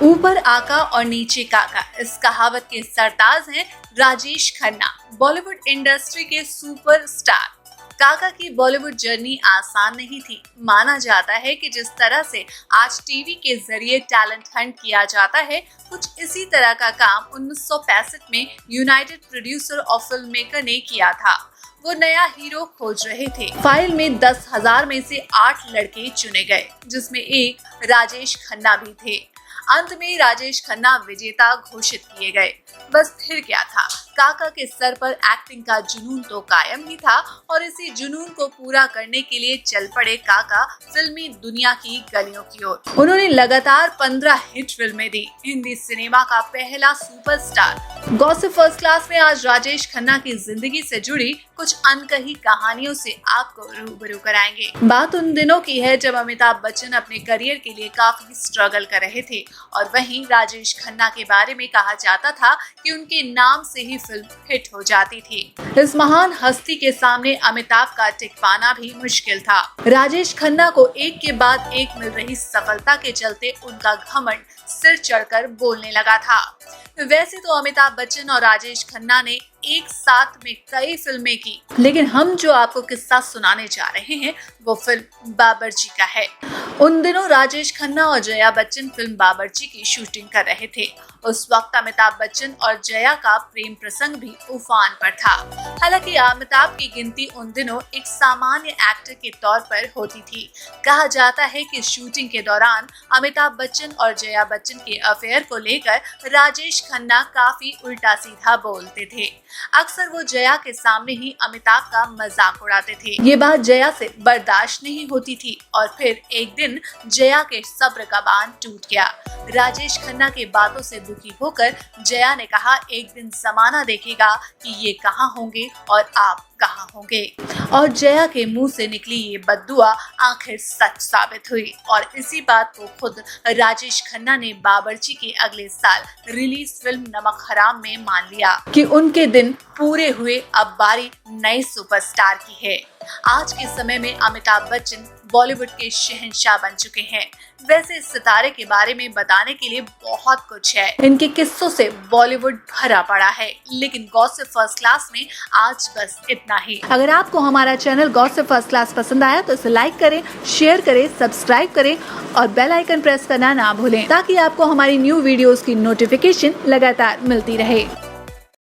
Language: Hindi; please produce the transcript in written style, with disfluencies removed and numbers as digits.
ऊपर आका और नीचे काका, इस कहावत के सरताज हैं राजेश खन्ना, बॉलीवुड इंडस्ट्री के सुपरस्टार। काका की बॉलीवुड जर्नी आसान नहीं थी। माना जाता है कि जिस तरह से आज टीवी के जरिए टैलेंट हंट किया जाता है, कुछ इसी तरह का काम 1965 में यूनाइटेड प्रोड्यूसर और फिल्म मेकर ने किया था। वो नया हीरो खोज रहे थे। फाइल में 10,000 में से 8 लड़के चुने गए, जिसमें एक राजेश खन्ना भी थे। अंत में राजेश खन्ना विजेता घोषित किए गए। बस फिर क्या था, काका के सर पर एक्टिंग का जुनून तो कायम ही था और इसी जुनून को पूरा करने के लिए चल पड़े काका फिल्मी दुनिया की गलियों की ओर। उन्होंने लगातार 15 हिट फिल्में दी। हिंदी सिनेमा का पहला सुपरस्टार। गॉसिप फर्स्ट क्लास में आज राजेश खन्ना की जिंदगी से जुड़ी कुछ अनकही कहानियों से आपको रूबरू कराएंगे। बात उन दिनों की है जब अमिताभ बच्चन अपने करियर के लिए काफी स्ट्रगल कर रहे थे और वहीं राजेश खन्ना के बारे में कहा जाता था कि उनके नाम से ही फिल्म हिट हो जाती थी। इस महान हस्ती के सामने अमिताभ का टिक पाना भी मुश्किल था। राजेश खन्ना को एक के बाद एक मिल रही सफलता के चलते उनका घमंड सिर चढ़कर बोलने लगा था। वैसे तो अमिताभ बच्चन और राजेश खन्ना ने एक साथ में कई फिल्में की, लेकिन हम जो आपको किस्सा सुनाने जा रहे हैं वो फिल्म बाबर्ची का है। उन दिनों राजेश खन्ना और जया बच्चन फिल्म बाबर्ची की शूटिंग कर रहे थे। उस वक्त अमिताभ बच्चन और जया का प्रेम प्रसंग भी उफान पर था। हालांकि अमिताभ की गिनती उन दिनों एक सामान्य एक्टर के तौर पर होती थी। कहा जाता है कि शूटिंग के दौरान अमिताभ बच्चन और जया बच्चन के अफेयर को लेकर राजेश खन्ना काफी उल्टा सीधा बोलते थे। अक्सर वो जया के सामने ही अमिताभ का मजाक उड़ाते थे। ये बात जया से बर्दाश्त नहीं होती थी और फिर एक दिन जया के सब्र का बांध टूट गया। राजेश खन्ना के बातों से दुखी होकर जया ने कहा, एक दिन जमाना देखेगा कि ये कहाँ होंगे और आप कहाँ होंगे। और जया के मुंह से निकली ये बद्दुआ आखिर सच साबित हुई और इसी बात को खुद राजेश खन्ना ने बाबर्ची के अगले साल रिलीज फिल्म नमक हराम में मान लिया कि उनके दिन पूरे हुए। अब बारी नए सुपरस्टार की है। आज के समय में अमिताभ बच्चन बॉलीवुड के शहंशाह बन चुके हैं। वैसे इस सितारे के बारे में बताने के लिए बहुत कुछ है। इनके किस्सों से बॉलीवुड भरा पड़ा है, लेकिन गॉसिप फर्स्ट क्लास में आज बस इतना ही। अगर आपको हमारा चैनल गॉसिप फर्स्ट क्लास पसंद आया तो इसे लाइक करें, शेयर करें, सब्सक्राइब करें और बेल आइकन प्रेस करना ना भूलें, ताकि आपको हमारी न्यू वीडियोस की नोटिफिकेशन लगातार मिलती रहे।